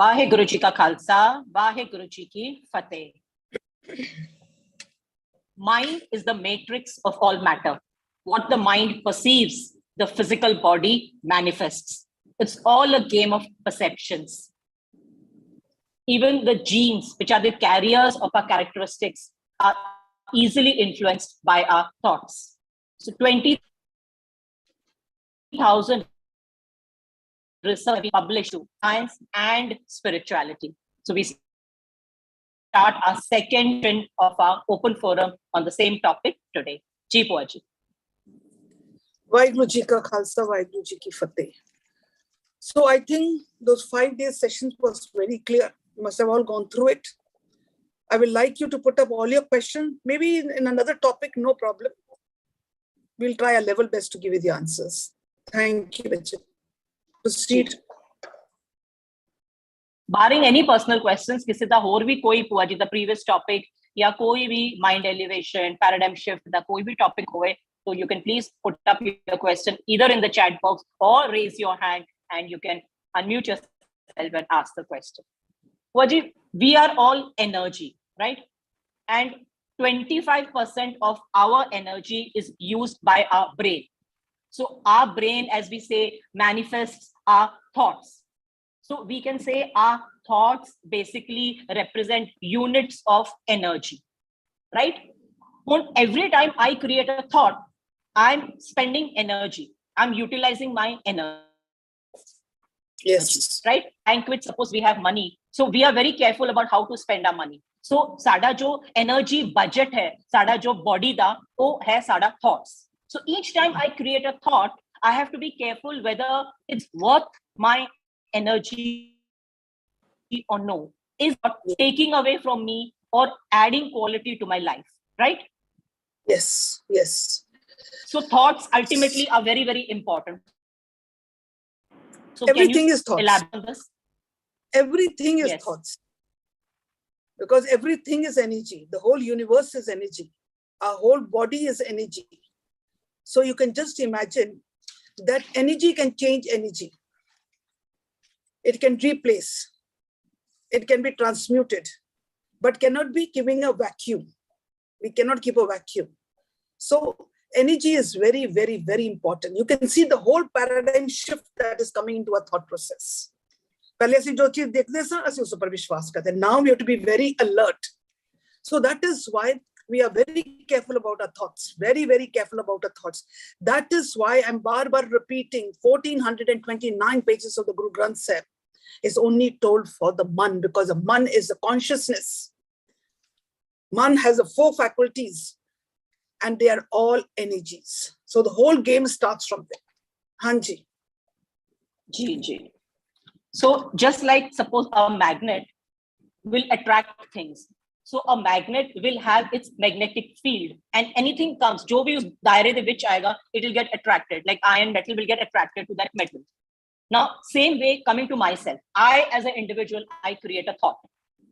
वाहेगुरु जी का खालसा, वाहेगुरु जी की फतेह. Mind is the matrix of all matter. What the mind perceives, the physical body manifests. It's all a game of perceptions. Even the genes, which are the carriers of our characteristics, are easily influenced by our thoughts. So 20,000 research published to science and spirituality. So we start our second trend of our open forum on the same topic today. Ji Bhua ji. Vaheguru ji ka khalsa, Vaheguru ji ki fateh. So I think those 5-day sessions was very clear. You must have all gone through it. I will like you to put up all your questions. Maybe in another topic, no problem. We'll try our level best to give you the answers. Thank you, Richard. Proceed. Barring any personal questions, किसी दा होर भी कोई Bhua ji the previous topic या कोई भी mind elevation, paradigm shift दा कोई भी topic होए, so you can please put up your question either in the chat box or raise your hand and you can unmute yourself and ask the question. Bhua ji, we are all energy, right? And 25% of our energy is used by our brain. So our brain, as we say, manifests our thoughts. So we can say our thoughts basically represent units of energy, right? Every time I create a thought, I'm spending energy. I'm utilizing my energy. Yes. Right? Banquet, suppose we have money. So we are very careful about how to spend our money. So sada jo energy budget hai, sada jo body da, wo hai sada thoughts. So each time I create a thought, I have to be careful whether it's worth my energy or no. Is not taking away from me or adding quality to my life, right? Yes, yes. So thoughts ultimately are very, very important. So everything is thoughts. Elaborate on this? Everything is Yes. thoughts. Because everything is energy. The whole universe is energy. Our whole body is energy. So you can just imagine that energy can change energy. It can replace. It can be transmuted, but cannot be giving a vacuum. We cannot keep a vacuum. So energy is very, very, very important. You can see the whole paradigm shift that is coming into our thought process. Now we have to be very alert. So that is why we are very careful about our thoughts. Very, very careful about our thoughts. That is why I'm bar repeating 1429 pages of the Guru Granth Sahib is only told for the man, because the man is the consciousness. Man has the 4 faculties and they are all energies. So the whole game starts from there. Hanji. Ji. So just like suppose a magnet will attract things. So a magnet will have its magnetic field and anything comes, jo bhi us daire de vich aayega, it will get attracted. Like iron metal will get attracted to that metal. Now, same way coming to myself, I as an individual, I create a thought.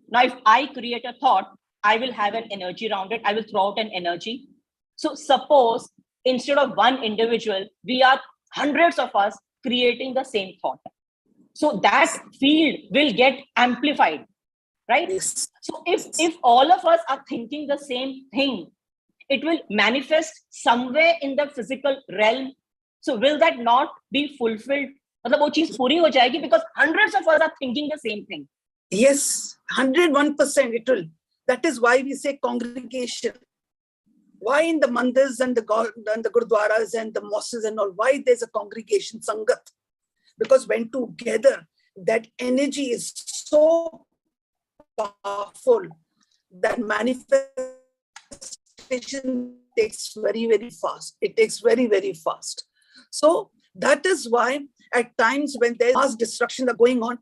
Now, if I create a thought, I will have an energy around it. I will throw out an energy. So suppose instead of one individual, we are hundreds of us creating the same thought. So that field will get amplified, right? Yes. So if all of us are thinking the same thing, it will manifest somewhere in the physical realm. So will that not be fulfilled? मतलब वो चीज पूरी हो जाएगी because hundreds of us are thinking the same thing. Yes, 101% it will. That is why we say congregation. Why in the mandirs and the gurdwaras and the mosques and all, why there's a congregation, sangat? Because when together, that energy is so powerful that manifestation takes very, very fast. It takes very, very fast. So that is why at times when there's mass destruction going on,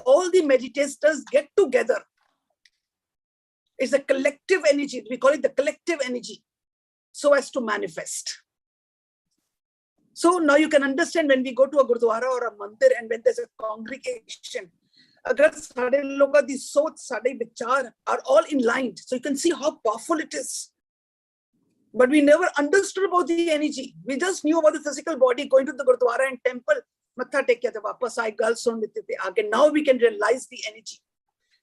all the meditators get together. It's a collective energy. We call it the collective energy, so as to manifest. So now you can understand when we go to a gurdwara or a mandir and when there's a congregation, agar sade loga di soch, sade vichar are all in line. So you can see how powerful it is. But we never understood about the energy. We just knew about the physical body, going to the gurdwara and temple, matha tekya the vapas aaye, gal sun lete the aage. Now we can realize the energy.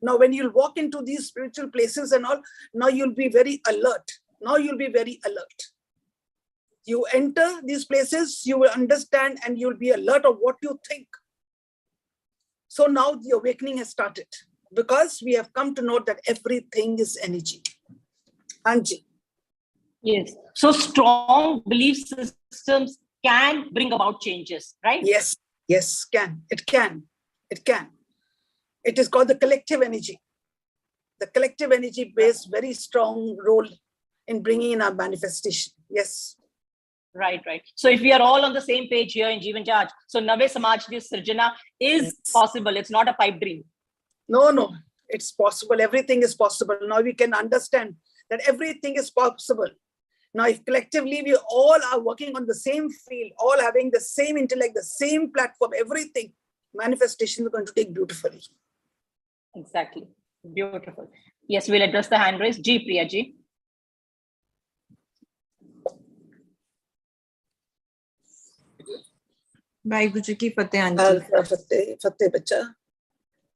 Now when you'll walk into these spiritual places and all, now you'll be very alert. Now you'll be very alert. You enter these places, you will understand and you'll be alert of what you think. So now the awakening has started because we have come to know that everything is energy. Anji. Yes. So strong belief systems can bring about changes, right? Yes, yes, can. It can. It can. It is called the collective energy. The collective energy plays very strong role in bringing in our manifestation. Yes. Right, right. So if we are all on the same page here in Jeevan Jaj, so Nave Samaj di Sirjana is possible. It's not a pipe dream. No, no, it's possible. Everything is possible. Now we can understand that everything is possible. Now, if collectively we all are working on the same field, all having the same intellect, the same platform, everything, manifestation is going to take beautifully. Exactly. Beautiful. Yes, we'll address the hand raise. Ji, Priya ji. Vaheguru ji ki fateh, auntie. Fateh, bacha.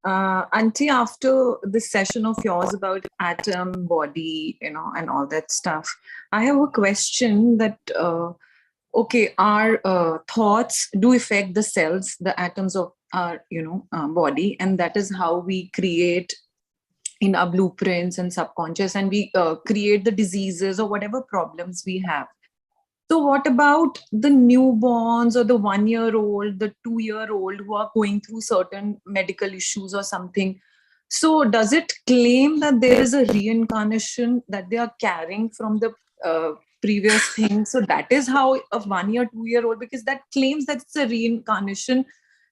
Auntie, after this session of yours about atom, body, and all that stuff, I have a question that, okay, our thoughts do affect the cells, the atoms of our, body, and that is how we create in our blueprints and subconscious, and we create the diseases or whatever problems we have. So what about the newborns or the 1-year-old, the 2-year-old who are going through certain medical issues or something? So does it claim that there is a reincarnation that they are carrying from the previous thing? So that is how a 1-year, 2-year-old, because that claims that it's a reincarnation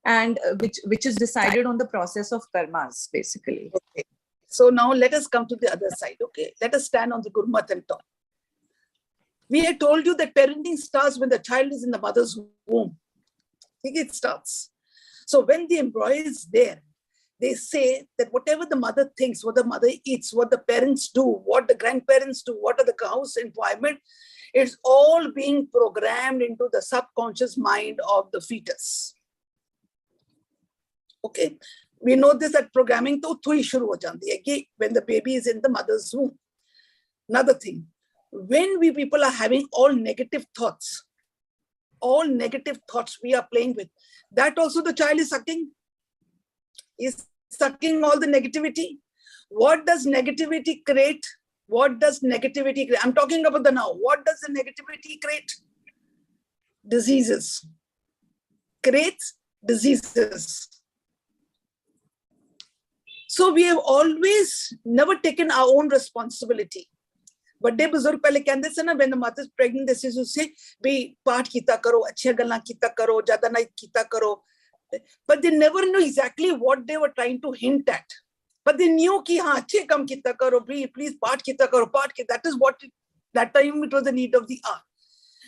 and which is decided on the process of karmas, basically. Okay. So now let us come to the other side. Okay. Let us stand on the Gurmat and talk. We had told you that parenting starts when the child is in the mother's womb. It starts. So when the embryo is there, they say that whatever the mother thinks, what the mother eats, what the parents do, what the grandparents do, what are the house environment, it's all being programmed into the subconscious mind of the fetus. Okay. We know this that programming to thui shuru ho jandi hai when the baby is in the mother's womb. Another thing. When we people are having all negative thoughts we are playing with, that also the child is sucking. Is sucking all the negativity. What does negativity create? What does negativity create? I'm talking about the now. What does the negativity create? Diseases. Creates diseases. So we have always never taken our own responsibility. बड़े बुजुर्ग पहले कहते थे ना, when the mother is pregnant, they used to say, "Be पाठ कीता करो, अच्छी गल्लां कीता करो, ज़्यादा नहीं कीता करो." But they never knew exactly what they were trying to hint at. But they knew कि हाँ अच्छे काम कीता करो, please पाठ कीता करो, पाठ कीता. That is what that time it was the need of the hour.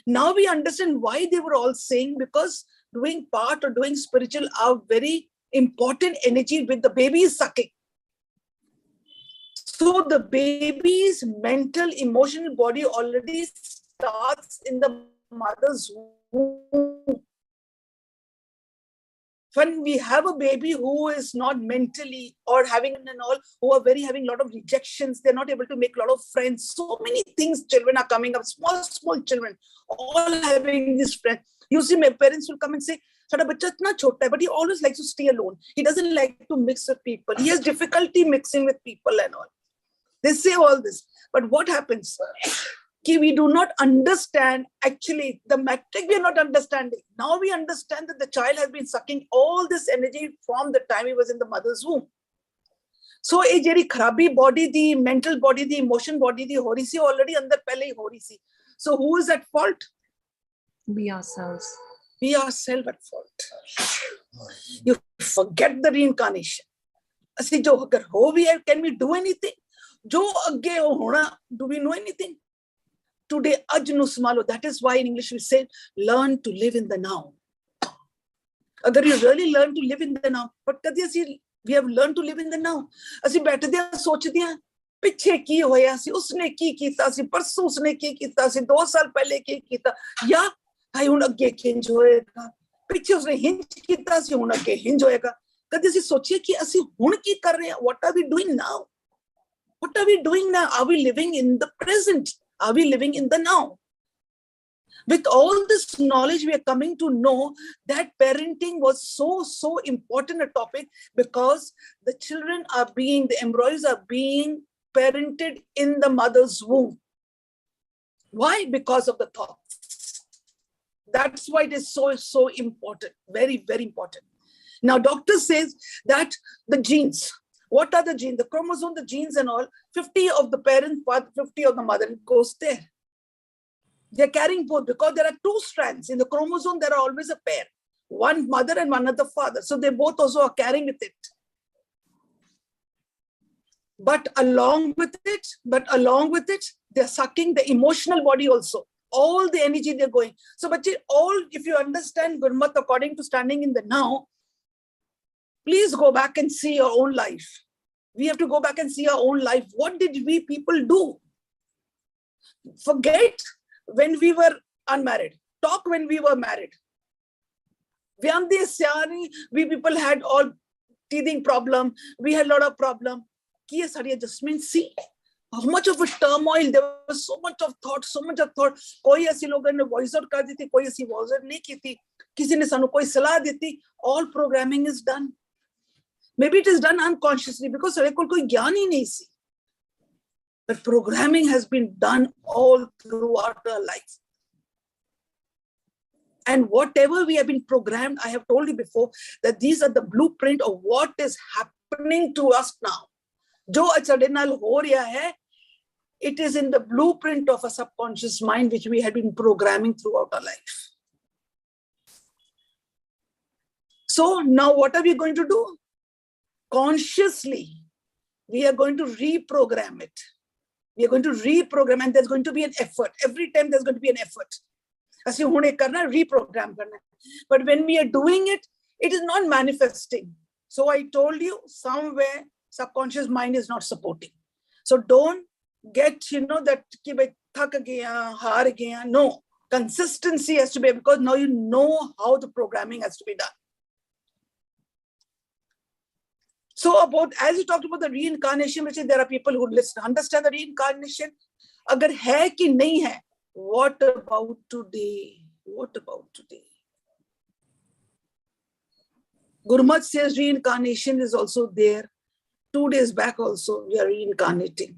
Now we understand why they were all saying, because doing part or doing spiritual are very important energy with the baby is sucking. So the baby's mental, emotional body already starts in the mother's womb. When we have a baby who is not mentally or having and all, who are having a lot of rejections, they're not able to make a lot of friends. So many things, children are coming up, small children, all having these friends. You see, my parents will come and say, "Sada bachcha itna chota hai, but he always likes to stay alone. He doesn't like to mix with people. He has difficulty mixing with people and all." They say all this, but what happens? We do not understand actually the metric. We are not understanding. Now we understand that the child has been sucking all this energy from the time he was in the mother's womb. So a jeri kharabi body, the mental body, the emotion body, the ho rahi si already andar pehle hi ho rahi si. So who is at fault? We ourselves. We ourselves at fault. You forget the reincarnation. Asi jo agar ho bhi hai, can we do anything? Jo agge ho hona, do we know anything? Today, ajnu smalo. That is why in English we say, learn to live in the now. Agar you really learn to live in the now, but we have learned to live in the now. Asi baithde hain, sochde hain, piche ki hoya si, usne ki kita si, parsu usne ki kita si, 2 saal pehle ki kita, ya hai hun agge change hoega, ਪਿੱਛੇ ਉਸਨੇ ਹਿੰਜ ਕੀਤਾ ਸੀ, ਹੁਣ ਅੱਗੇ ਹਿੰਜ ਹੋਏਗਾ। ਕਦੇ ਅਸੀਂ ਸੋਚੀਏ ਕਿ ਅਸੀਂ ਹੁਣ ਕੀ ਕਰ ਰਹੇ ਹਾਂ? What are we doing now? What are we doing now? Are we living in the present? Are we living in the now? With all this knowledge, we are coming to know that parenting was so important a topic, because the children are being, the embryos are being parented in the mother's womb. Why? Because of the thoughts. That's why it is so important. Very, very important. Now, doctor says that the genes, what are the genes? The chromosome, the genes and all, 50 of the parent, 50 of the mother, it goes there. They're carrying both, because there are two strands. In the chromosome, there are always a pair. One mother and one other father. So they both also are carrying with it. But along with it, they're sucking the emotional body also. All the energy they're going. So, but if you understand Gurmat according to standing in the now, please go back and see your own life. We have to go back and see our own life. What did we people do? Forget when we were unmarried. Talk when we were married. We people had all teething problem. We had a lot of problem. Adjustment. See how much of a turmoil. There was so much of thought. Koi aisi logon ne voice out kar di thi, koi aisi voice out nahi ki thi. Kisi ne sanu koi salah di thi. All programming is done. Maybe it is done unconsciously, because sare kol koi gyan hi nahi si. But programming has been done all throughout our life. And whatever we have been programmed, I have told you before that these are the blueprint of what is happening to us now. Jo achadinal ho raha hai, it is in the blueprint of a subconscious mind which we had been programming throughout our life. So now what are we going to do? Consciously, we are going to reprogram it. We are going to reprogram, and there's going to be an effort. Every time there's going to be an effort. Asi hone karna, reprogram karna. But when we are doing it, it is not manifesting. So I told you, somewhere subconscious mind is not supporting. So don't get, that ki bhai thak gaya, haar gaya. No, consistency has to be, because now you know how the programming has to be done. So as you talked about the reincarnation, which is, there are people who listen, understand the reincarnation. Agar hai ki nahi hai, what about today? What about today? Gurmat says reincarnation is also there. 2 days back also we are reincarnating.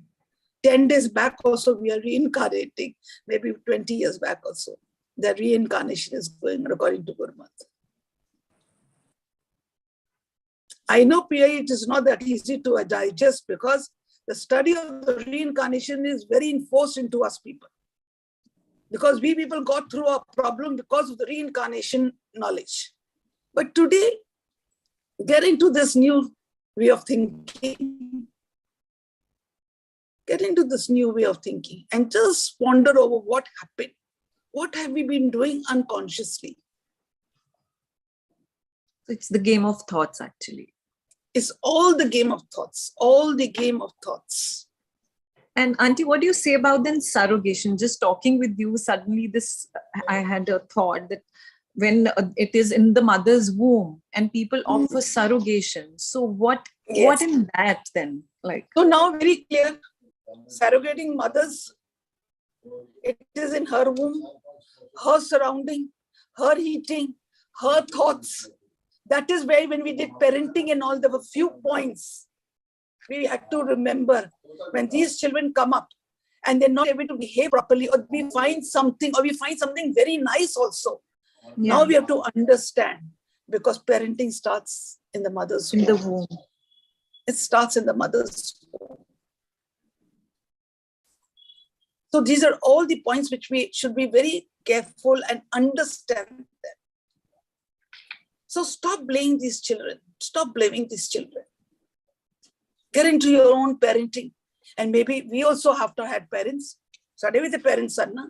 10 days back also we are reincarnating. Maybe 20 years back also. The reincarnation is going on according to Gurmat. I know, Priya, it is not that easy to digest, because the study of the reincarnation is very enforced into us people. Because we people got through our problem because of the reincarnation knowledge. But today, get into this new way of thinking. Get into this new way of thinking and just ponder over what happened. What have we been doing unconsciously? It's the game of thoughts, actually. It's all the game of thoughts. All the game of thoughts. And Auntie, what do you say about then surrogation? Just talking with you, suddenly I had a thought that when it is in the mother's womb and people offer surrogation. So what in that then? Like, so now very clear, surrogating mothers, it is in her womb, her surrounding, her eating, her thoughts. That is where when we did parenting and all, there were few points we had to remember. When these children come up and they're not able to behave properly, or we find something very nice also. Yeah. Now we have to understand, because parenting starts in the mother's womb. In the womb. It starts in the mother's womb. So these are all the points which we should be very careful and understand them. So stop blaming these children. Stop blaming these children. Get into your own parenting. And maybe we also have to have parents. Sade with the parents are na.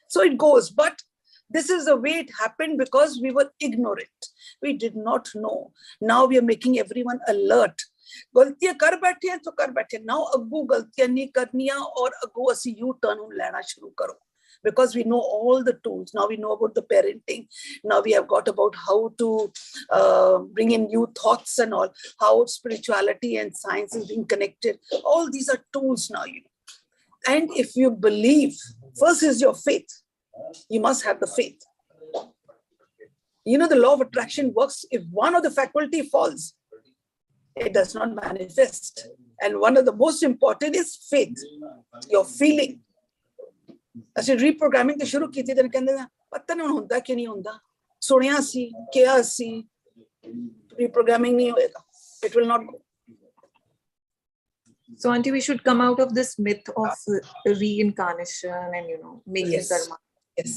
So it goes. But this is the way it happened, because we were ignorant. We did not know. Now we are making everyone alert. गलतियां कर बैठे हैं तो कर बैठे, now अगू गलतियां नहीं करनियां और अगू असी यू टर्न लेना शुरू करो, because we know all the tools. Now we know about the parenting. Now we have got about how to bring in new thoughts and all, how spirituality and science is being connected. All these are tools now. And if you believe, first is your faith. You must have the faith. The law of attraction works. If one of the faculty falls, it does not manifest. And one of the most important is faith, your feeling. ਅਸੀਂ ਰੀਪ੍ਰੋਗਰਾਮਿੰਗ ਤੇ ਸ਼ੁਰੂ ਕੀਤੀ ਤੇ ਕਹਿੰਦੇ ਪਤਾ ਨਹੀਂ ਹੁਣ ਹੁੰਦਾ ਕਿ ਨਹੀਂ ਹੁੰਦਾ, ਸੁਣਿਆ ਸੀ ਕਿਹਾ ਸੀ, ਰੀਪ੍ਰੋਗਰਾਮਿੰਗ ਨਹੀਂ ਹੋਏਗਾ, it will not go. So auntie, we should come out of this myth of reincarnation and making karma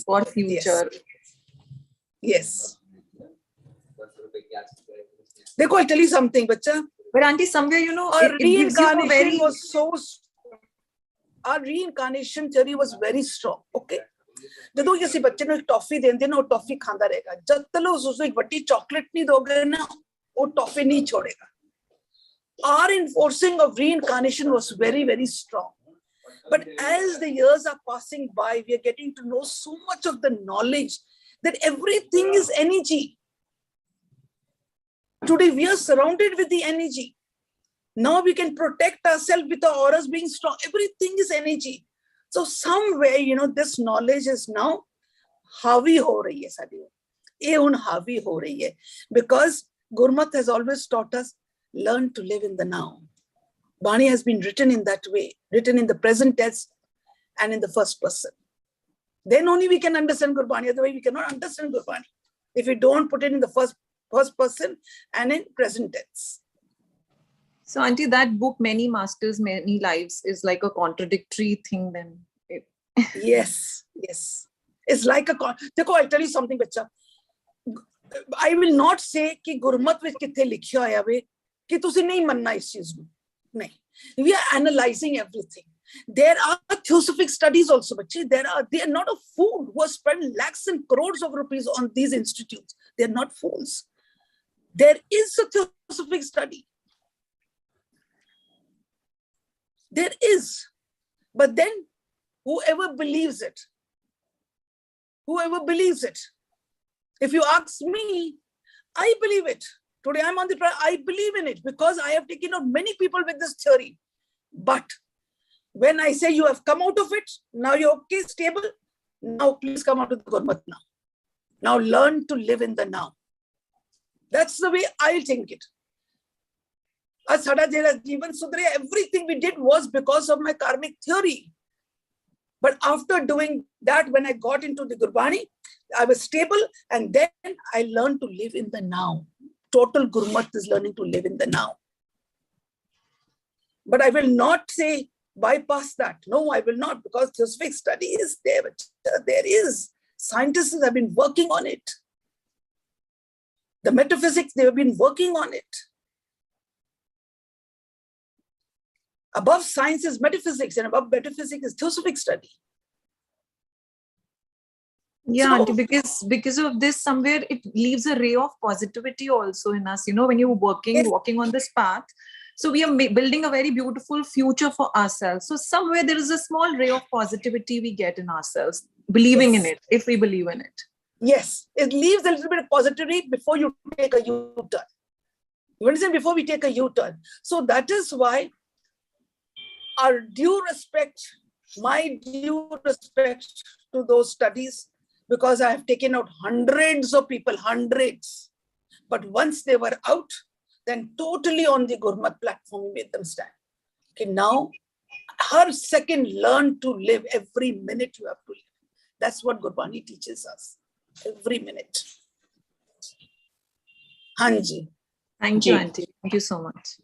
for future. Yes. Dekho, I'll tell you something, bacha. But auntie, somewhere our reincarnation was so. Our reincarnation theory was very strong. Okay. ਜਦੋਂ ਅਸੀਂ ਬੱਚੇ ਨੂੰ ਇੱਕ toffee ਦਿੰਦੇ ਨਾ, ਉਹ toffee ਖਾਂਦਾ ਰਹੇਗਾ, ਜਦ ਤੱਕ ਉਸਨੂੰ ਇੱਕ ਵੱਡੀ ਚਾਕਲੇਟ ਨਹੀਂ ਦੋਗੇ ਨਾ, ਉਹ ਟੌਫੀ ਨਹੀਂ ਛੋੜੇਗਾ. Our enforcing of reincarnation was very, very strong. But as the years are passing by, we are getting to know so much of the knowledge that everything is energy. Today we are surrounded with the energy. Now we can protect ourselves with our auras being strong. Everything is energy. So somewhere, this knowledge is now havi ho rahi hai sadi. Ye un havi ho rahi hai. Because Gurmat has always taught us, learn to live in the now. Bani has been written in that way, written in the present tense and in the first person. Then only we can understand Gurbani. Otherwise we cannot understand Gurbani if we don't put it in the first person and in present tense. So auntie, that book, Many Masters, Many Lives, is like a contradictory thing then. Yes. It's like Dekho, I'll tell you something, bacha. I will not say कि गुरमत ਵਿੱਚ ਕਿੱਥੇ ਲਿਖਿਆ ਹੋਇਆ ਵੇ ਕਿ ਤੁਸੀਂ ਨਹੀਂ ਮੰਨਣਾ ਇਸ ਚੀਜ਼ ਨੂੰ. ਨਹੀਂ. We are analyzing everything. There are theosophic studies also, bache. They are not a fool who have spent lakhs and crores of rupees on these institutes. They are not fools. There is a theosophic study. There is, but then whoever believes it, if you ask me, I believe it. Today I'm on the prayer, I believe in it because I have taken out many people with this theory. But when I say you have come out of it, now you're okay, stable, now please come out of the Gurmat now. Now learn to live in the now. That's the way I think it. Everything we did was because of my karmic theory. But after doing that, when I got into the Gurbani, I was stable and then I learned to live in the now. Total Gurmat is learning to live in the now. But I will not say bypass that. No, I will not, because theosophic study is there. There is. Scientists have been working on it. The metaphysics, they have been working on it. Above science is metaphysics, and above metaphysics is theosophic study. Yeah, so, because of this, somewhere it leaves a ray of positivity also in us. When you're walking on this path, so we are building a very beautiful future for ourselves. So somewhere there is a small ray of positivity we get in ourselves, believing in it, if we believe in it. Yes, it leaves a little bit of positivity before you take a U-turn. You understand? Before we take a U-turn. So that is why our due respect, my due respect to those studies, because I have taken out hundreds of people, hundreds. But once they were out, then totally on the Gurmat platform, we made them stand. Okay, now, her second, learn to live. Every minute you have to live. That's what Gurbani teaches us. Every minute. Hanji. Thank you, auntie. Thank you so much.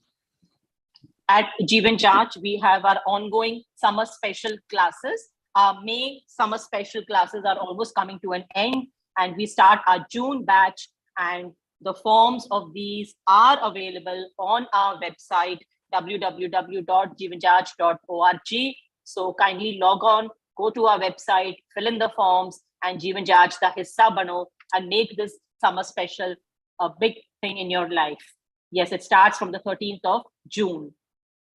At Jeevan Jaj, we have our ongoing summer special classes. Our May summer special classes are almost coming to an end, and we start our June batch, and the forms of these are available on our website, www.jeevanjaj.org. So kindly log on, go to our website, fill in the forms, and Jeevan Jaj da hissa bano and make this summer special a big thing in your life. Yes, it starts from the 13th of June.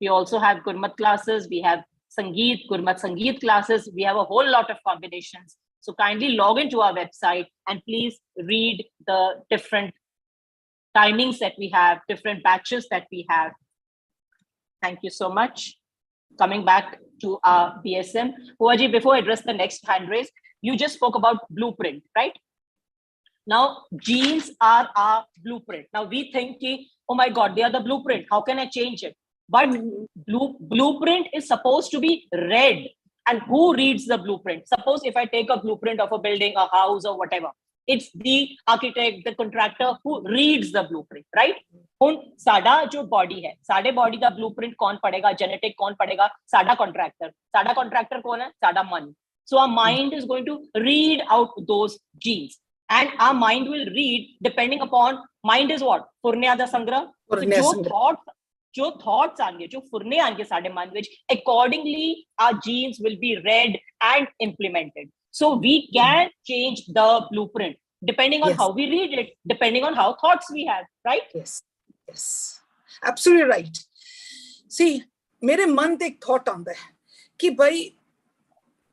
We also have Gurmat classes. We have Sangeet, Gurmat Sangeet classes. We have a whole lot of combinations. So kindly log into our website and please read the different timings that we have, different batches that we have. Thank you so much. Coming back to our BSM. Bhuaji, before I address the next hand raise, you just spoke about blueprint, right? Now, genes are our blueprint. Now we think, oh my God, they are the blueprint. How can I change it? But blueprint is supposed to be read. And who reads the blueprint? Suppose if I take a blueprint of a building, a house, or whatever, it's the architect, the contractor who reads the blueprint, right? Sada jo body hai, sade body ka blueprint kaun padega, genetic kaun padega, sada contractor kaun hai, sada man. So our mind is going to read out those genes, and our mind will read depending upon, mind is what? Furnyada sangra. So jo thoughts aange, jo furne aange sade man vich, accordingly our genes will be read and implemented. So we can change the blueprint depending on how we read it, depending on how thoughts we have, right? Yes, absolutely right. See, mere man te ek thought aanda hai ki bhai,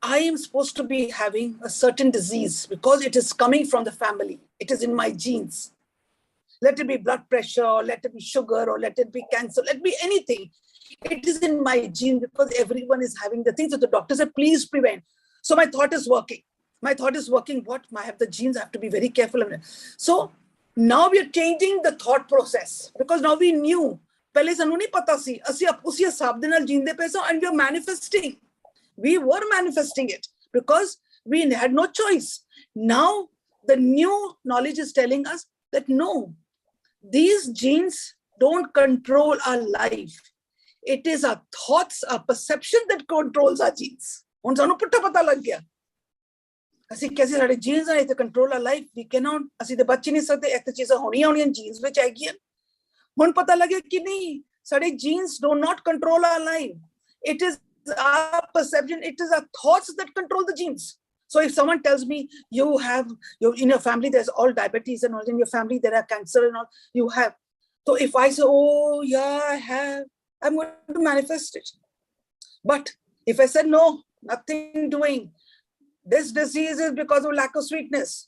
I am supposed to be having a certain disease because it is coming from the family. It is in my genes. Let it be blood pressure, or let it be sugar, or let it be cancer, let it be anything. It is in my gene because everyone is having the things that the doctor said, please prevent. So my thought is working. What? I have the genes, I have to be very careful. So now we are changing the thought process because now we knew. Pehle sanu nahi pata si, asi usi hisab de naal jeende pe sa, and we are manifesting. We were manifesting it because we had no choice. Now the new knowledge is telling us that no, these genes don't control our life. It is our thoughts, our perception that controls our genes. Hun sanu putta pata lag gaya. Asi kaise sade genes are to control our life. We cannot, asi de bach nahi sakte, ek cheeza honiyan genes vich aegi. Hun pata lage ki nahi, sade genes do not control our life. It is our perception, it is our thoughts that control the genes. So if someone tells me in your family there's all diabetes and all, in your family there are cancer and all, you have. So if I say, oh yeah, I have, I'm going to manifest it. But if I said, no, nothing doing, this disease is because of lack of sweetness.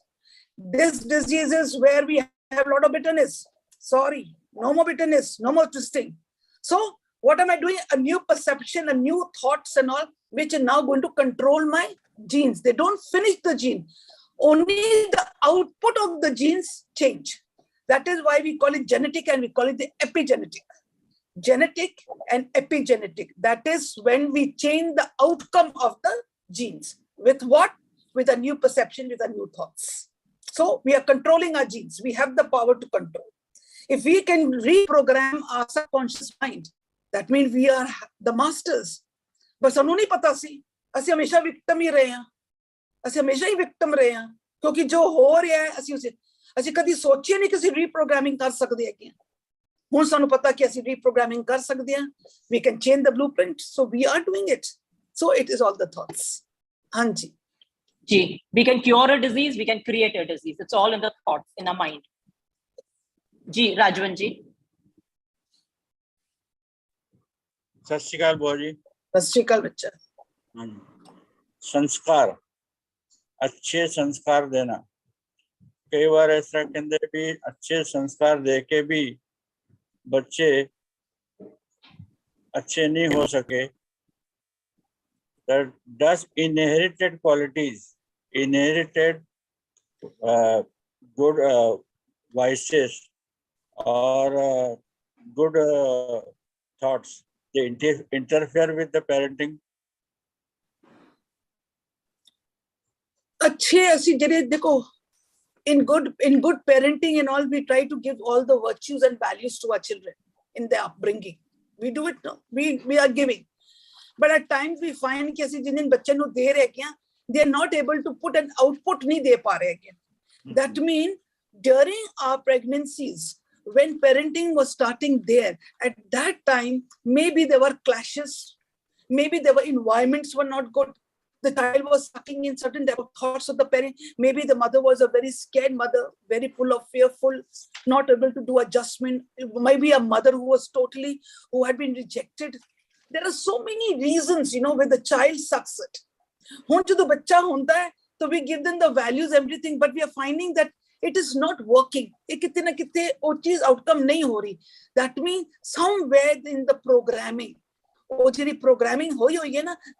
This disease is where we have a lot of bitterness. Sorry, no more bitterness, no more twisting. So what am I doing? A new perception, a new thoughts and all, which are now going to control my genes. They don't finish the gene. Only the output of the genes change. That is why we call it genetic and we call it the epigenetic. Genetic and epigenetic. That is when we change the outcome of the genes. With what? With a new perception, with a new thoughts. So we are controlling our genes. We have the power to control. If we can reprogram our subconscious mind, that means we are the masters. But sanu nahi pata si, asi hamesha victim hi rahe hain. Asi hamesha hi victim rahe hain. Kyunki jo ho raha hai, asi kadi sochiye nahi kisi reprogramming kar sakde hain. Hun sanu pata ki asi reprogramming kar sakde hain. We can change the blueprint. So we are doing it. So it is all the thoughts. Hanji. Ji, we can cure a disease, we can create a disease. It's all in the thoughts, in our mind. Ji, Rajwan ji. सत श्री अकाल बुआ जी। सत श्री अकाल बच्चा। संस्कार, अच्छे संस्कार देना। कई बार ऐसा कहते भी अच्छे संस्कार देके भी बच्चे अच्छे नहीं हो सके। Does inherited qualities, inherited good vices or good thoughts, they interfere with the parenting? अच्छे ऐसी जरे देखो, in good parenting and all, we try to give all the virtues and values to our children in their upbringing. We do it now. We are giving. But at times we find कि ऐसे जिन जिन बच्चे नु दे रहे क्या, they are not able to put an output नहीं दे पा रहे क्या. That means during our pregnancies, when parenting was starting there, at that time maybe there were clashes, maybe there were environments were not good. the child was sucking in certain type of thoughts of the parent. Maybe the mother was a very scared mother, very full of fearful, not able to do adjustment. Maybe a mother who had been rejected. There are so many reasons, where the child sucks it. So we give them the values, everything, but we are finding that it is not working. Outcome nahi ho rahi. That means somewhere in the programming,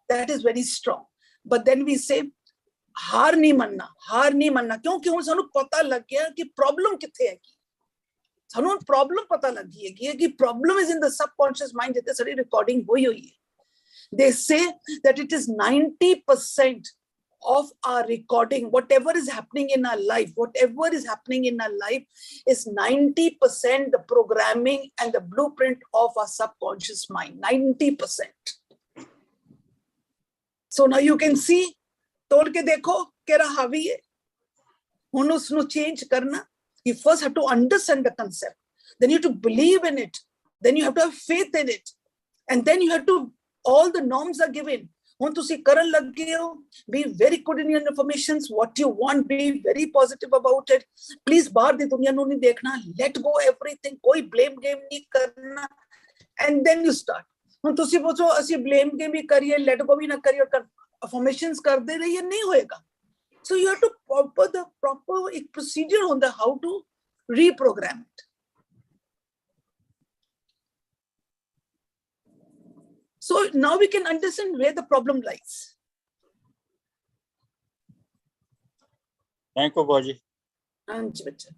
that is very strong. But then we say, हार नहीं मनना क्योंकि हुण सानू पता लग गया कि प्रॉब्लम किथे है की सानू प्रॉब्लम पता लग गई है कि problem is in the subconscious mind जिते सारी रिकॉर्डिंग होई है. They say that it is 90% of our recording, whatever is happening in our life is 90% the programming and the blueprint of our subconscious mind. 90%. So now you can see, तोड़ के देखो केरा हावी है. हुण उसनु change करना, you first have to understand the concept, then you have to believe in it, then you have to have faith in it, and then you have to, all the norms are given. हुण तुसी करन लग गए हो, be very good in your informations, what you want, be very positive about it. Please बाहर दी दुनिया नू नहीं देखना, let go everything, कोई blame game नहीं करना, and then you start. हुण तुसी पूछो असी blame game भी करिए, let go भी ना करिए और affirmations कर दे रही, नहीं होएगा. So you have to proper एक procedure on the how to reprogram it. So now we can understand where the problem lies. Thank you, Bhua ji. हाँ जी बच्चा.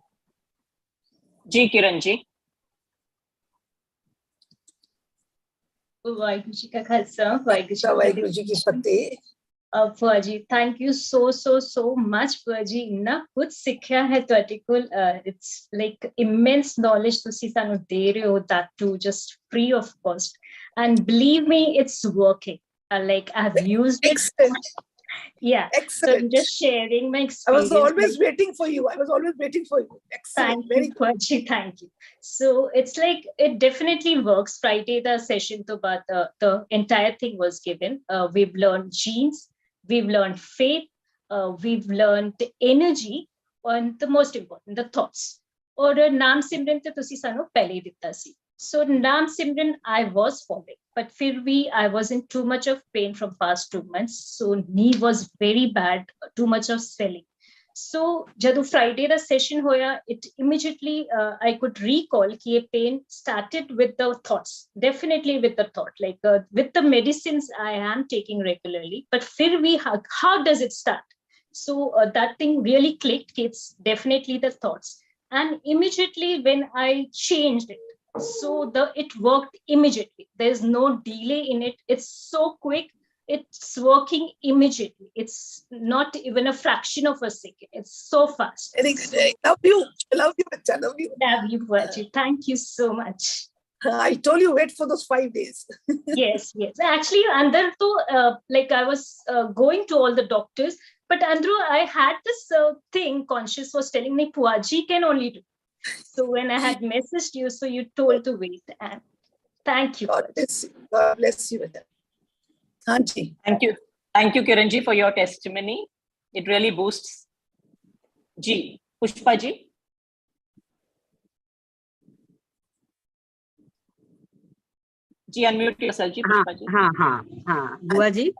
जी किरण जी. वाहिगुरु जी का खालसा, वाहिगुरु जी की फतेह. Bhua ji, thank you so much. Bhua ji, इन्ना कुछ सिक्ख्या है ਤੁਹਾਡੇ ਕੋਲ. It's like immense knowledge ਤੁਸੀਂ ਸਾਨੂੰ ਦੇ ਰਹੇ ਹੋ, that too just free of cost. And believe me, it's working. Like I've used it. Excellent. Yeah. Excellent. So I'm just sharing my experience. I was always waiting for you. Excellent. Thank you, Bhua ji. Thank you. So it's like, it definitely works. Friday, the session to baad, the entire thing was given. We've learned genes. We've learned faith. We've learned energy. And the most important, the thoughts. Or naam simran te tusi sanu pehle hi ditta si. So Naam Simran, I was following, but fir bhi I was in too much of pain from past 2 months. So knee was very bad, too much of swelling. So jadu Friday the session hoya, it immediately I could recall ki ye pain started with the thoughts, definitely with the thought, like with the medicines I am taking regularly. But fir bhi how does it start? So that thing really clicked. It's definitely the thoughts, and immediately when I changed it. So it worked immediately. There's no delay in it. It's so quick. It's working immediately. It's not even a fraction of a second. It's so fast. Very good. I love you. Love you. Love you, Bhua ji. Thank you so much. I told you wait for those 5 days. Yes. Actually, Andar to like I was going to all the doctors, but Andrew, I had this thing. Conscious was telling me, Bhua ji can only do. So when I had messaged you, so you told to wait, and thank you. God bless you with that. Hanji. Thank you, Kiran ji, for your testimony. It really boosts. Ji, Pushpa ji. Ji, unmute yourself, ji. Pushpa ji. हाँ. Bhua ji,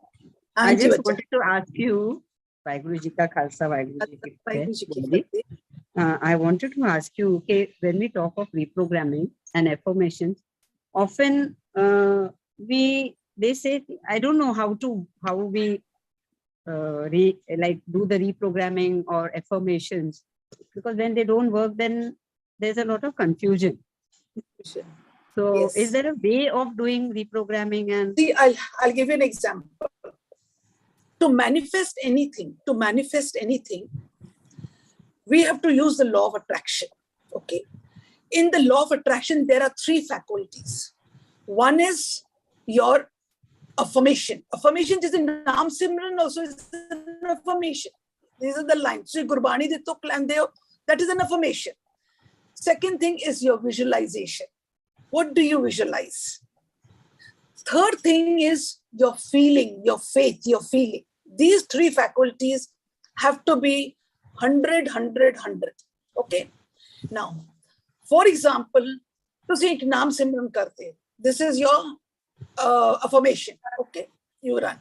I just wanted to ask you, Vaheguru ji ka khalsa, Vaheguru ji ki fateh. I wanted to ask you, okay, when we talk of reprogramming and affirmations, often they say, I don't know how we do the reprogramming or affirmations, because when they don't work, then there's a lot of confusion. So yes. Is there a way of doing reprogramming? And see, I'll give you an example. To manifest anything, we have to use the law of attraction. Okay. In the law of attraction, there are 3 faculties. One is your affirmation. Affirmation is in Naam Simran also is an affirmation. These are the lines. So Gurbani de to klandeo, that is an affirmation. Second thing is your visualization. What do you visualize? Third thing is your feeling, your faith, your feeling. These three faculties have to be 100, 100, 100. Okay. Now, for example, ਤੁਸੀਂ ਇੱਕ ਨਾਮ ਸਿਮਰਨ ਕਰਦੇ. This is your affirmation. Okay, you run.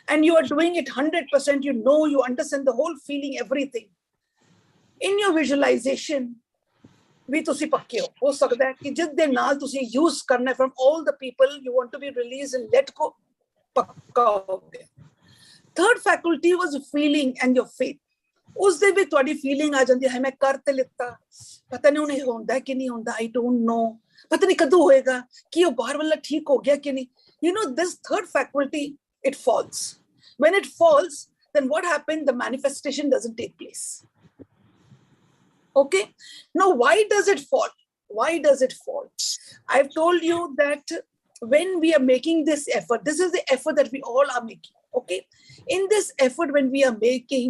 And you are doing it 100%. You know, you understand the whole feeling, everything. In your visualization, ਵੀ ਤੁਸੀਂ ਪੱਕੇ ਹੋ ਸਕਦਾ ਹੈ ਕਿ ਜਿਸ ਦੇ ਨਾਲ ਤੁਸੀਂ use ਕਰਨਾ from all the people you want to be released and let go, ਪੱਕਾ ਹੋ ਗਿਆ. Third faculty was feeling and your faith. ਉਸ ਦੇ ਵਿੱਚ ਤੁਹਾਡੀ feeling ਆ ਜਾਂਦੀ ਹੈ ਮੈਂ ਕਰ ਤੇ ਲਿੱਤਾ, ਪਤਾ ਨਹੀਂ ਉਹਨੇ ਹੁੰਦਾ ਕਿ ਨਹੀਂ ਹੁੰਦਾ, I don't know, ਪਤਾ ਨਹੀਂ ਕਦੋਂ ਹੋਏਗਾ, ਕਿ ਉਹ ਬਾਹਰ ਵਾਲਾ ਠੀਕ ਹੋ ਗਿਆ ਕਿ ਨਹੀਂ. You know, this third faculty, it falls. When it falls, then what happened? The manifestation doesn't take place. Okay. Now, why does it fall? Why does it fall? I've told you that when we are making this effort, this is the effort that we all are making. Okay. In this effort, when we are making,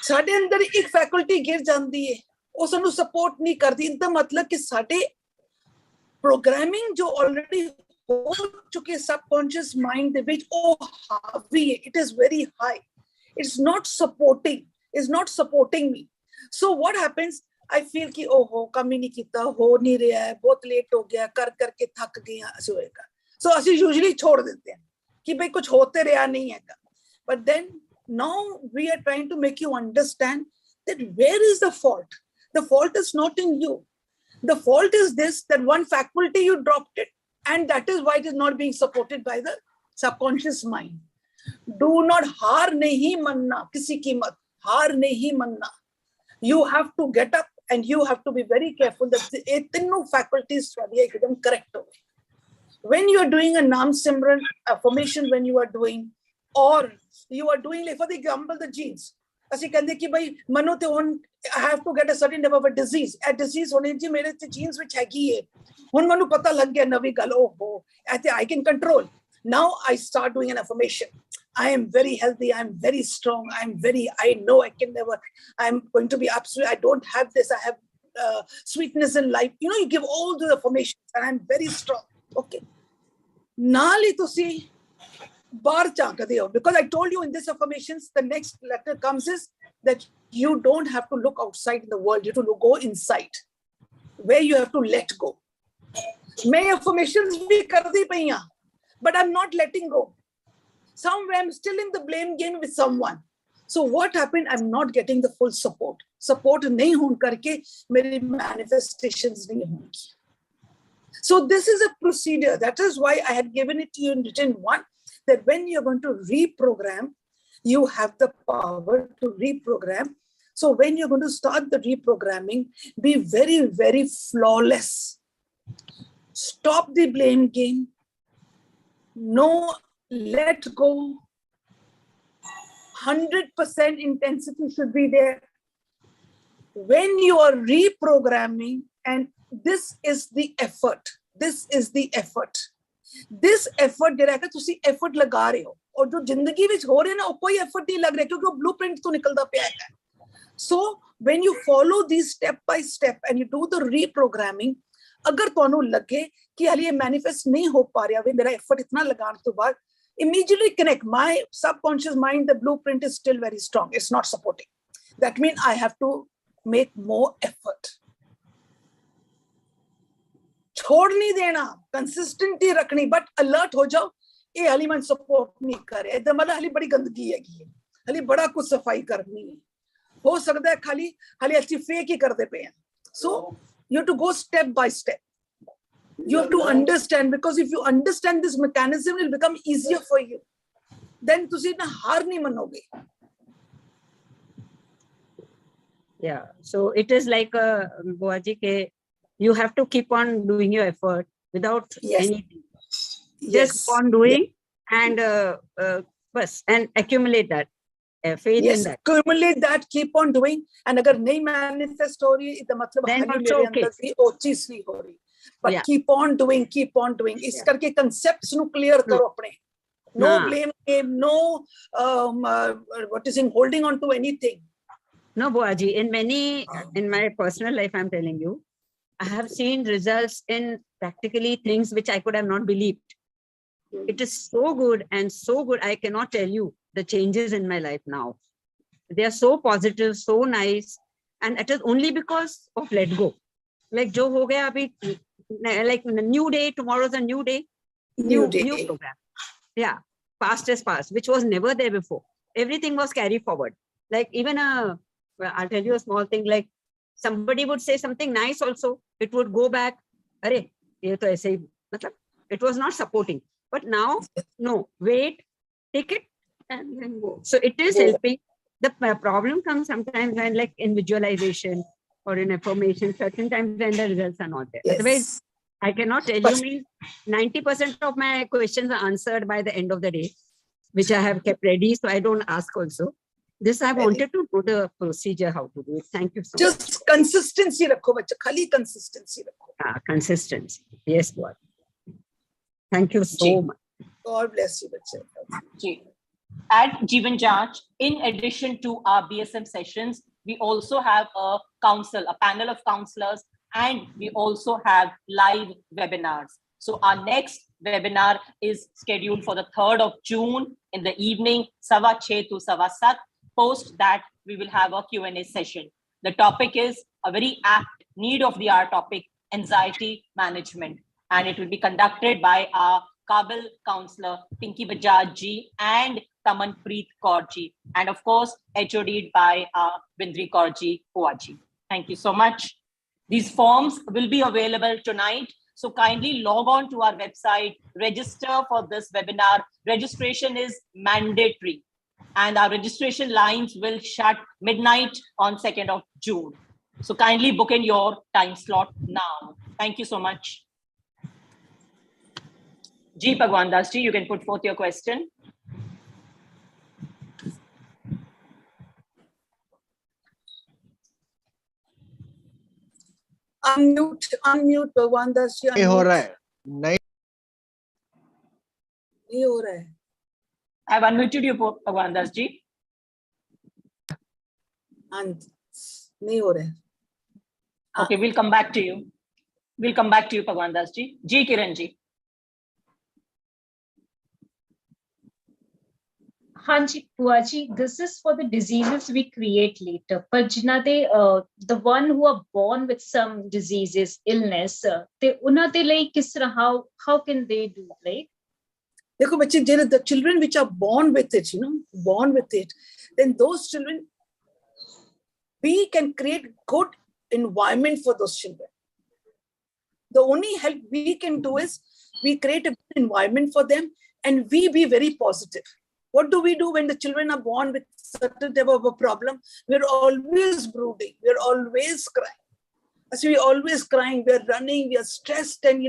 ਸਾਡੇ ਅੰਦਰ ਇੱਕ faculty ਗਿਰ ਜਾਂਦੀ ਹੈ, ਉਹ ਸਾਨੂੰ support ਨਹੀਂ ਕਰਦੀ. ਇਹਦਾ ਮਤਲਬ ਕਿ ਸਾਡੇ ਪ੍ਰੋਗਰਾਮਿੰਗ ਜੋ ਆਲਰੇਡੀ ਹੋ ਚੁੱਕੇ ਸਬਕੌਂਸ਼ੀਅਸ ਮਾਈਂਡ ਦੇ ਵਿੱਚ ਉਹ ਹਾਵੀ ਹੈ. It is very high. It's not supporting me. So what happens? I feel कि ओहो कम ही नहीं किया, हो नहीं रहा है, बहुत लेट हो गया, कर करके थक गया, ऐसे होएगा. So ਅਸੀਂ usually छोड़ देते हैं कि भाई कुछ होते रहा नहीं है. But then now we are trying to make you understand that where is the fault? The fault is not in you. The fault is this, that one faculty you dropped it, and that is why it is not being supported by the subconscious mind. Do not हार नहीं मानना, किसी कीमत हार नहीं मानना. You have to get up and you have to be very careful that the तीनों faculties एकदम correct हो. When you are doing a Naam Simran affirmation, when you are doing, or you are doing, like for the example, the genes. ਅਸੀਂ ਕਹਿੰਦੇ ਕਿ ਭਾਈ ਮਨੋ ਤੇ ਹੁਣ I have to get a certain type of a disease. A disease ਹੋਣੇ ਜੀ ਮੇਰੇ ਤੇ genes ਵਿੱਚ ਹੈਗੀ ਹੈ. ਹੁਣ ਮੈਨੂੰ ਪਤਾ ਲੱਗ ਗਿਆ ਨਵੀਂ ਗੱਲ, ਓਹੋ ਐਤੇ I can control. Now I start doing an affirmation. I am very healthy. I am very strong. I know I can never, I'm going to be absolute. I don't have this. I have sweetness in life. You know, you give all the affirmations and I'm very strong. Okay. Naali tusi bar chaakade ho. Because I told you in this affirmations, the next letter comes is that you don't have to look outside in the world. You have to go inside where you have to let go. May affirmations bhi kardi paiya, but I'm not letting go. Somewhere I'm still in the blame game with someone. So what happened? I'm not getting the full support. Support nahi hoon karke meri manifestations nahi hongi. So this is a procedure. That is why I had given it to you in written one, that when you're going to reprogram, you have the power to reprogram. So when you're going to start the reprogramming, be very, very flawless. Stop the blame game. No, let go. 100% intensity should be there. When you are reprogramming, and this is the effort. This is the effort. This effort ਜਿਹੜਾ ਹੈ ਤੁਸੀਂ effort ਲਗਾ ਰਹੇ ਹੋ, ਔਰ ਜੋ ਜ਼ਿੰਦਗੀ ਵਿੱਚ ਹੋ ਰਿਹਾ ਨਾ ਉਹ ਕੋਈ effort ਨਹੀਂ ਲੱਗ ਰਿਹਾ ਕਿਉਂਕਿ ਉਹ blueprint ਤੋਂ ਨਿਕਲਦਾ ਪਿਆ ਹੈ. So when you follow these step by step and you do the reprogramming, ਅਗਰ ਤੁਹਾਨੂੰ ਲੱਗੇ ਕਿ ਹਾਲੇ ਇਹ manifest ਨਹੀਂ ਹੋ ਪਾ ਰਿਹਾ ਵੀ ਮੇਰਾ effort ਇਤਨਾ ਲਗਾਉਣ ਤੋਂ ਬਾਅਦ, immediately connect. My subconscious mind, the blueprint is still very strong. It's not supporting. That means I have to make more effort. छोड़ नहीं देना, consistency रखनी, but alert हो जाओ, ये हाली मन support नहीं करे, इधर मतलब हाली बड़ी गंदगी है कि हाली बड़ा कुछ सफाई करनी है, हो सकता है खाली हाली अच्छी fake ही करते पे हैं. So you have to go step by step. You have to understand, because if you understand this mechanism, it will become easier for you. Then तुसी ना हार नहीं मनोगे. Yeah, so it is like Bhua ji ke you have to keep on doing your effort without anything. Just keep on doing and and accumulate that faith in that. Accumulate that, keep on doing. And अगर नहीं manifest हो रही, इतना मतलब then हाली also मेरे okay. अंदर भी वो चीज नहीं हो रही. But keep on doing, keep on doing. इस करके concepts नु clear करो अपने. No blame game, no what is in holding on to anything. No, Bhua ji, in my personal life, I'm telling you, I have seen results in practically things which I could have not believed. It is so good and so good. I cannot tell you. the changes in my life now. They are so positive, so nice. And it is only because of let go. Like jo ho gaya abhi, like new day, tomorrow's a new day, new program. Yeah, past is past, which was never there before. Everything was carried forward. Like even I'll tell you a small thing, like somebody would say something nice also, it would go back, Arey, ye to aise hi, matlab, it was not supporting. But now, no, wait, take it and then go. So it is helping. The problem comes sometimes when like in visualization or in affirmation, certain times when the results are not there. Yes. Otherwise, I cannot tell you, means 90% of my questions are answered by the end of the day, which I have kept ready, so I don't ask also. This I wanted to do the procedure, how to do it. Thank you so much. Just consistency rakho, bacha. Khali consistency rakho. Consistency. Yes, God. Thank you so much. God bless you, bacha. At Jeevan Janch, in addition to our BSM sessions, we also have a panel of counselors, and we also have live webinars. So our next webinar is scheduled for the 3rd of June in the evening, 6:15 to 7:15. Post that, we will have a Q&A session. The topic is a very apt, need of the hour topic, anxiety management. And it will be conducted by our Kabil counselor, Pinky Bajaj ji and Tamanpreet Kaur ji. And of course, HOD'd by Vindri Kaur ji, Bhua ji. Thank you so much. These forms will be available tonight. So kindly log on to our website, register for this webinar. Registration is mandatory. And our registration lines will shut midnight on 2nd of June. So kindly book in your time slot now. Thank you so much. Ji Bhagwan Das ji, you can put forth your question. Unmute Bhagwan Das ji. नहीं हो रहा है, नहीं हो रहा है. I have unmuted you, Bhagwan Das ji. नहीं हो रहा है. Okay, we'll come back to you. We'll come back to you, Bhagwan Das ji. Ji Kiran ji. Hanji, Bhuaji, this is for the diseases we create later. But the one who are born with some diseases, illness, how can they do? Like, the children which are born with it, then those children, we can create good environment for those children. The only help we can do is we create a good environment for them and we be very positive. What do we do when the children are born with certain type of a problem? We're always brooding. We're always crying. As we're always crying, we're running, we are stressed and,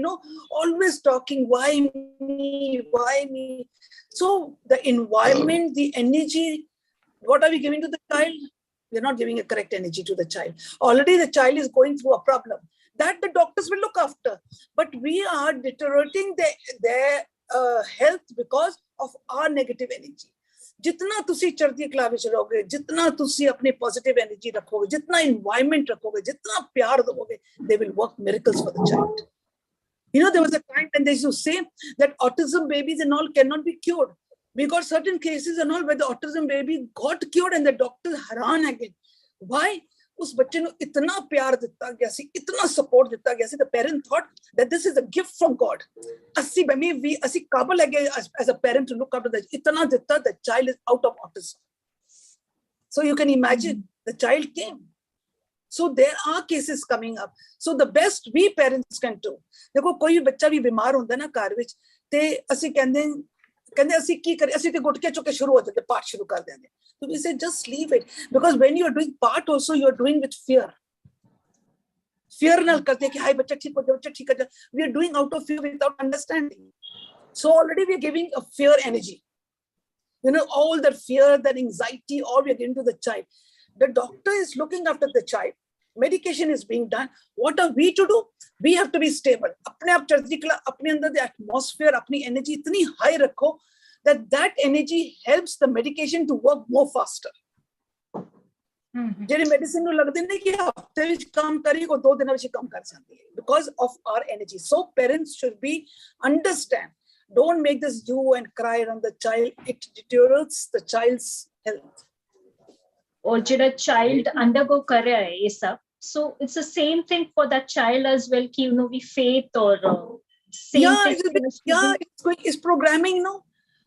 always talking, why me, why me? So the environment, the energy, what are we giving to the child? We're not giving a correct energy to the child. Already the child is going through a problem that the doctors will look after. But we are deteriorating their health because of our negative energy. जितना तुसी चढ़ती कला विच रहोगे, जितना तुसी अपने positive energy रखोगे, जितना environment रखोगे, जितना प्यार दोगे, they will work miracles for the child. There was a time when they used to say that autism babies and all cannot be cured. We got certain cases and all where the autism baby got cured and the doctor haran again. Why? उस बच्चे को इतना प्यार दिता गया सी, इतना support दिता गया सी. The parent thought that this is a gift from God. ਅਸੀਂ ਕਾਬਲ ਹੈਗੇ as a parent to look after the इतना दिता, the child is out of autism. So you can imagine the child came. So there are cases coming up. So the best we parents can do. देखो कोई बच्चा भी बीमार ਹੁੰਦਾ ना ਘਰ ਵਿੱਚ ਤੇ ਅਸੀਂ ਕਹਿੰਦੇ ਅਸੀਂ ਕੀ ਕਰੀਏ, ਅਸੀਂ ਤੇ ਗੁਟਕੇ ਚੁੱਕੇ ਸ਼ੁਰੂ ਹੋ ਜਾਂਦੇ, ਪਾਠ ਸ਼ੁਰੂ ਕਰ ਦਿੰਦੇ. So we say just leave it, because when you are doing part also you are doing with fear. Fear ਨਾਲ ਕਰਦੇ ਕਿ ਹਾਏ ਬੱਚਾ ਠੀਕ ਹੋ ਜਾ, ਬੱਚਾ ਠੀਕ ਹੋ ਜਾ. We are doing out of fear without understanding. So already we are giving a fear energy. All that fear, that anxiety, all we are giving to the child. The doctor is looking after the child. Medication is being done. What are we to do? We have to be stable. अपने आप चढ़ती कला, अपने अंदर the atmosphere, अपनी energy इतनी high रखो that energy helps the medication to work more faster. Jerry medicine ਨੂੰ ਲੱਗਦੇ ਨੇ ਕਿ ਹਫਤੇ ਵਿੱਚ ਕੰਮ ਕਰੀ ਕੋ 2 ਦਿਨਾਂ ਵਿੱਚ ਕੰਮ ਕਰ ਜਾਂਦੀ ਹੈ because of our energy. So parents should be understand Don't make this you and cry around the child. It deteriorates the child's health. Or jada child undergo kar raha hai ye sab. So it's the same thing for that child as well. Ki, you know, we faith or same thing. It's programming, no?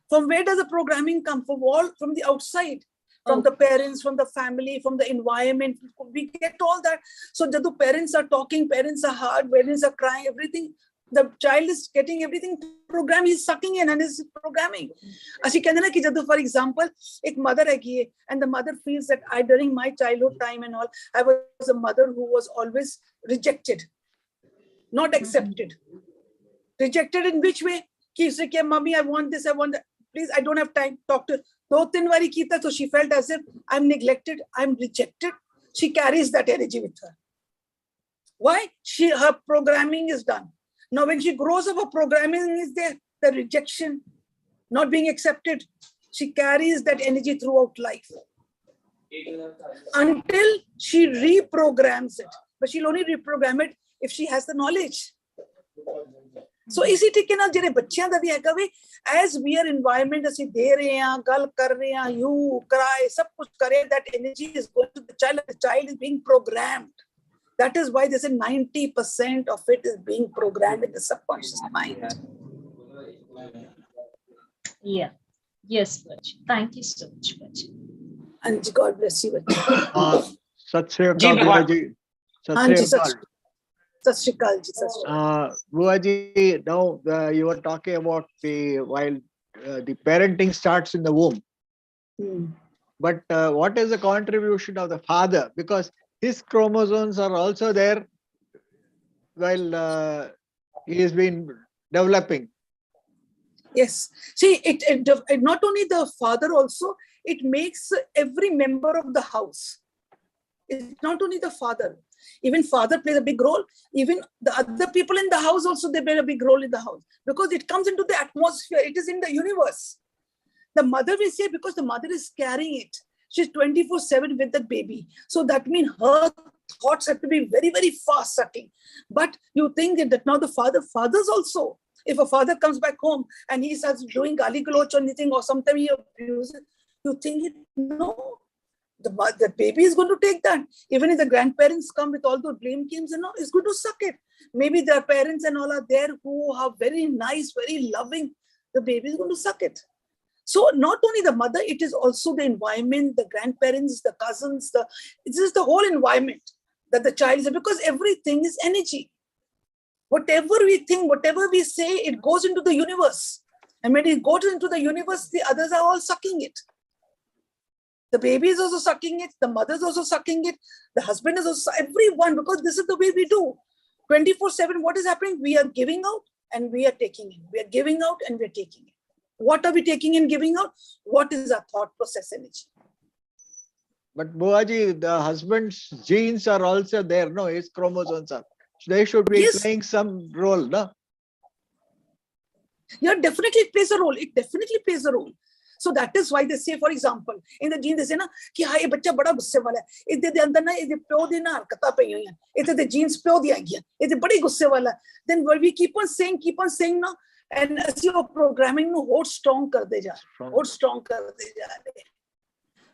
From where does the programming come? From the outside. From the parents, from the family, from the environment. We get all that. So the parents are talking, parents are hard, parents are crying, everything. The child is getting everything programmed. He's sucking in and is programming. For example, एक mother है and the mother feels that during my childhood time and all, I was a mother who was always rejected, not accepted. Rejected in which way? Ki mommy, I want this, I want that. Please, I don't have time. Talk to her. So she felt as if I'm neglected, I'm rejected. She carries that energy with her. Why? Her programming is done. Now, when she grows up, her programming is there. The rejection, not being accepted. She carries that energy throughout life until she reprograms it. But she'll only reprogram it if she has the knowledge. So, इसी तरीके नाल जेरे बच्चियां दा भी हैगा वे as we are environment ਅਸੀਂ ਦੇ ਰਹੇ ਹਾਂ ਗੱਲ ਕਰ ਰਹੇ ਹਾਂ you cry सब कुछ करे that energy is going to the child is being programmed. That is why they say 90% of it is being programmed in the subconscious mind. Yeah. Yes, Bhaji. Thank you so much, Bhaji. And God bless you, Bhaji. Sat Sri Akal, Bhua ji. Sat Sri Akal. Sat Sri Akal ji. Bhua ji, now you were talking about while the parenting starts in the womb. But what is the contribution of the father? Because his chromosomes are also there while he has been developing. Yes. See, it not only the father also, it makes every member of the house. It's not only the father. Even father plays a big role. Even the other people in the house also, they play a big role in the house. Because it comes into the atmosphere. It is in the universe. The mother will say, because the mother is carrying it. She's 24/7 with that baby. So that means her thoughts have to be very, very fast sucking. But you think that now the fathers also, if a father comes back home and he starts doing gali galoch or anything, or sometimes he abuses, you think, no, the baby is going to take that. Even if the grandparents come with all those blame games and all, it's going to suck it. Maybe their parents and all are there who are very nice, very loving. The baby is going to suck it. So not only the mother, it is also the environment, the grandparents, the cousins, it is the whole environment that the child is in, because everything is energy. Whatever we think, whatever we say, it goes into the universe. And when it goes into the universe, the others are all sucking it. The baby is also sucking it. The mother is also sucking it. The husband is also, everyone, because this is the way we do. 24/7, what is happening? We are giving out and we are taking in. We are giving out and we are taking in. What are we taking and giving out? What is our thought process energy? But Bhuaji, the husband's genes are also there, no? His chromosomes are. They should be playing some role, no? Yeah, definitely it plays a role. It definitely plays a role. So that is why they say, for example, in the gene, they say, na, ki ha, ye bachcha bada gusse wala hai. Idde de andar na, idde pyo de na harkata payi hoyi hain. Idde de genes pyo di aayi hain. Idde badi gusse wala hai. Then we keep on saying, na, and as your programming no hold strong kar de ja rahe.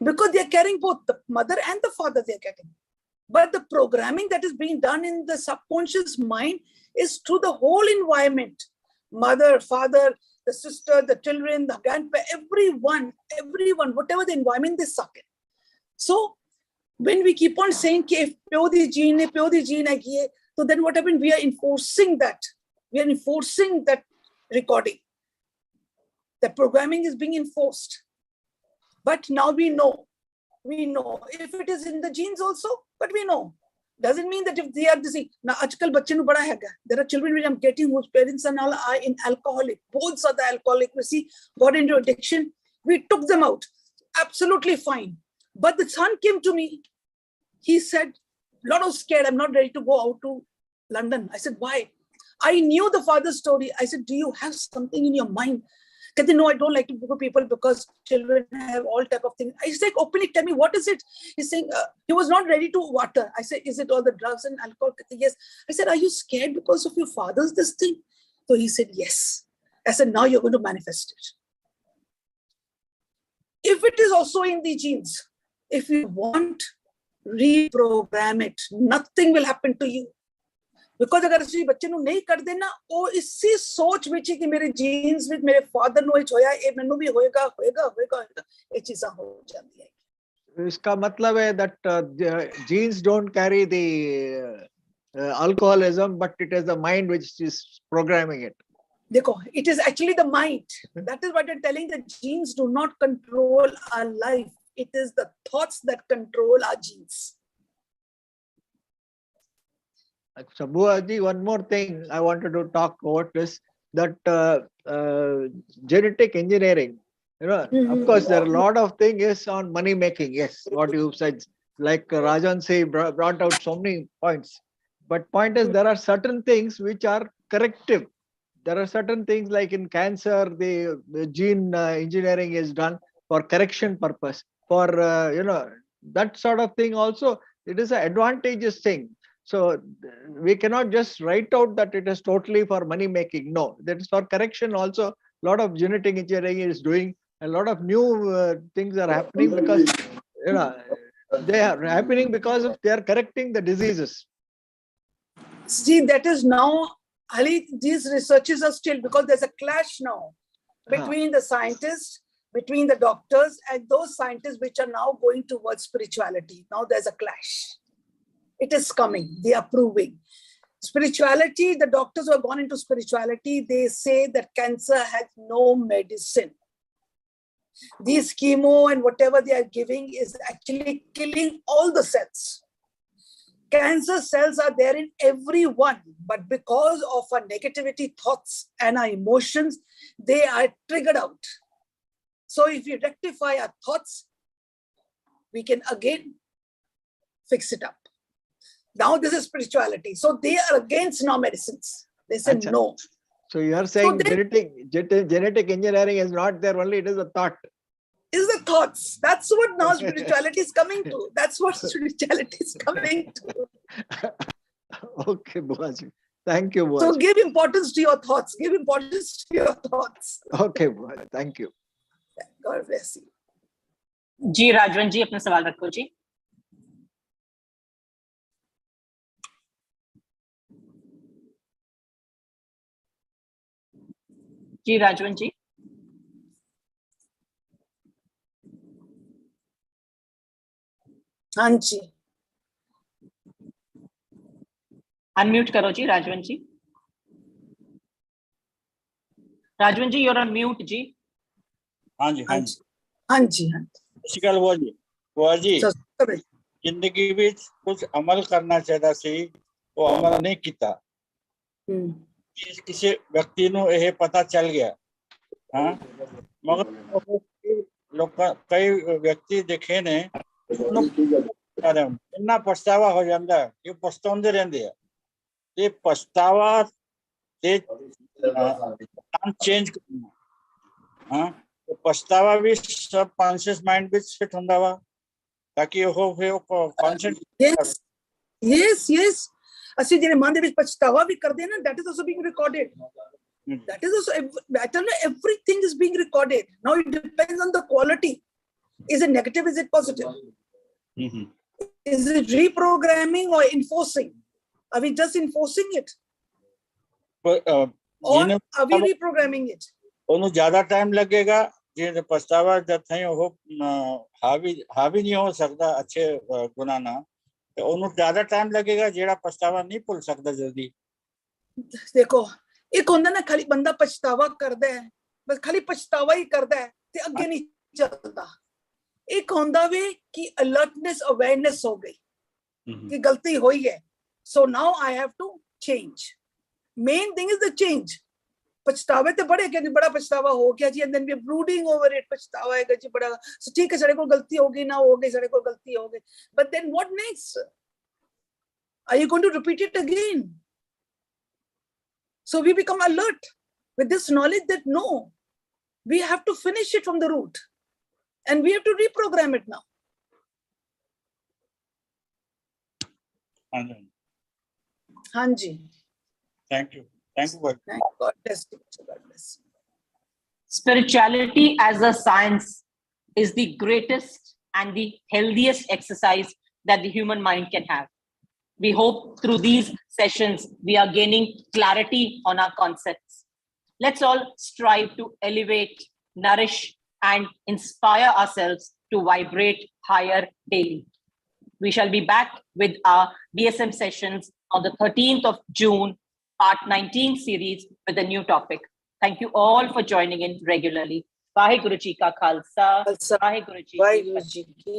Because they are carrying both the mother and the father, they are getting. But the programming that is being done in the subconscious mind is through the whole environment. Mother, father, the sister, the children, the grandparents, everyone, whatever the environment, they suck it. So when we keep on saying, if pyo di gene hai, so then what happened? We are enforcing that. We are enforcing that recording. The programming is being enforced. But now we know if it is in the genes also, but we know. Doesn't mean that if they are the same. Now, ajkal bachche nu bada haiga. There are children which I'm getting whose parents are now in alcoholic. Both are the alcoholic. We see, got into addiction. We took them out. Absolutely fine. But the son came to me. He said, a lot of scared. I'm not ready to go out to London. I said, why? I knew the father's story. I said, do you have something in your mind? He said, no, I don't like to go to people because children have all type of things. I said, openly tell me, what is it? He's saying, he was not ready to water. I said, is it all the drugs and alcohol? Yes. I said, are you scared because of your father's this thing? So he said, yes. I said, now you're going to manifest it. If it is also in the genes, if you want, reprogram it. Nothing will happen to you. Because अगर इसी बच्चे ਨੂੰ नहीं कर देना, वो इसी सोच ਵਿੱਚ कि मेरे genes ਵਿੱਚ ਮੇਰੇ father ਨੂੰ ਇਹ ਹੋਇਆ, ਇਹ ਮੈਨੂੰ ਵੀ ਹੋਏਗਾ, ਇਹ ਚੀਜ਼ਾਂ ਹੋ ਜਾਂਦੀਆਂ ਹੈ। इसका मतलब है that the genes don't carry the alcoholism, but it is the mind which is programming it. देखो, it is actually the mind. That is what I'm telling. The genes do not control our life. It is the thoughts that control our genes. So, Bhua ji, one more thing I wanted to talk about is that genetic engineering. You know, of course, there are a lot of things is on money making. Yes, what you said, like Rajan say, brought out so many points. But point is, there are certain things which are corrective. There are certain things like in cancer, the gene engineering is done for correction purpose. For that sort of thing also, it is an advantageous thing. So we cannot just write out that it is totally for money making. No, that is for correction also. A lot of genetic engineering is doing. A lot of new things are happening because they are happening because of they are correcting the diseases. See, that is now, Ali, these researches are still, because there's a clash now between the scientists, between the doctors, and those scientists which are now going towards spirituality. Now there's a clash. It is coming. They are proving. Spirituality, the doctors who have gone into spirituality, they say that cancer has no medicine. These chemo and whatever they are giving is actually killing all the cells. Cancer cells are there in everyone, but because of our negativity thoughts and our emotions, they are triggered out. So if you rectify our thoughts, we can again fix it up. Now this is spirituality. So they are against now medicines. They say no. So you are saying genetic engineering is not there only, it is a thought. Is the thoughts. That's what now spirituality is coming to. That's what spirituality is coming to. Okay, Bhuaji. Thank you, Bhuaji. So give importance to your thoughts. Give importance to your thoughts. Okay, Bhuaji. Thank you. God bless you. जी राजवन जी, अपना सवाल रखो जी। जी राजवन जी। हाँ जी। Unmute करो जी राजवन जी। राजवन जी, you're on mute जी। हाँ जी, हाँ जी, हाँ जी, हाँ जी। बुआ जी, जिंदगी में कुछ अमल करना चाहता सी, वो अमल नहीं किया। किसी व्यक्ति ਨੂੰ ਇਹ पता चल गया, हाँ, मगर लोग कई व्यक्ति देखे ने इतना पछतावा हो जाता है कि पछताਉਂਦੇ ਰਹਿੰਦੇ ਆ। ये पछतावा से काम चेंज करना, हाँ, तो पछतावा भी सब कॉन्शियस माइंड ਵਿੱਚ ਫਿਟ ਹੁੰਦਾ ਵਾ ताकि ਉਹ ਫਿਰ ਕੌਨਸ਼ੀਅਸ yes ਅਸੀਂ ਜਿਹੜੇ ਮਨ ਦੇ ਵਿੱਚ ਪਛਤਾਵਾ ਵੀ ਕਰਦੇ ਨਾ, that is also being recorded. That is also, I tell you, everything is being recorded. Now it depends on the quality. Is it negative? Is it positive? Is it reprogramming or enforcing? Are we just enforcing it? Or are we reprogramming it? ਉਹਨੂੰ ਜ਼ਿਆਦਾ time ਲੱਗੇਗਾ ਜੇ ਪਛਤਾਵਾ ਜਦ ਤਾਈਂ ਉਹ ਹਾਵੀ ਨਹੀਂ ਹੋ ਸਕਦਾ ਅੱਛੇ ਗੁਨਾਹ ਨਾਲ, ਤੇ ਉਹਨੂੰ ਜ਼ਿਆਦਾ ਟਾਈਮ ਲੱਗੇਗਾ ਜਿਹੜਾ ਪਛਤਾਵਾ ਨਹੀਂ ਭੁੱਲ ਸਕਦਾ ਜਲਦੀ। ਦੇਖੋ, ਇੱਕ ਹੁੰਦਾ ਨਾ ਖਾਲੀ ਬੰਦਾ ਪਛਤਾਵਾ ਕਰਦਾ ਹੈ, ਬਸ ਖਾਲੀ ਪਛਤਾਵਾ ਹੀ ਕਰਦਾ ਹੈ ਤੇ ਅੱਗੇ ਨਹੀਂ ਚੱਲਦਾ। ਇੱਕ ਹੁੰਦਾ ਵੇ ਕਿ ਅਲਰਟਨੈਸ ਅਵੇਅਰਨੈਸ ਹੋ ਗਈ ਕਿ ਗਲਤੀ ਹੋਈ ਹੈ, so now I have to change. Main thing is the change. ਪਛਤਾਵੇ ਤੇ ਬੜੇ ਕਿ ਬੜਾ ਪਛਤਾਵਾ ਹੋ ਗਿਆ ਜੀ, and then we are brooding over it. ਪਛਤਾਵਾ ਹੈਗਾ ਜੀ ਬੜਾ, ਠੀਕ ਹੈ ਸਾਡੇ ਕੋਲ ਗਲਤੀ ਹੋ ਗਈ ਨਾ ਹੋ ਗਈ, ਸਾਡੇ ਕੋਲ ਗਲਤੀ ਹੋ ਗਈ, but then what next? Are you going to repeat it again? So we become alert with this knowledge that no, we have to finish it from the root and we have to reprogram it now. Hanji. Thank you. Thank you. God bless you. God bless you. Spirituality as a science is the greatest and the healthiest exercise that the human mind can have. We hope through these sessions, we are gaining clarity on our concepts. Let's all strive to elevate, nourish, and inspire ourselves to vibrate higher daily. We shall be back with our BSM sessions on the 13th of June, part 19 series with a new topic. Thank you all for joining in regularly. Vaheguru Ji Ka Khalsa, Vaheguru Ji Ki Fateh.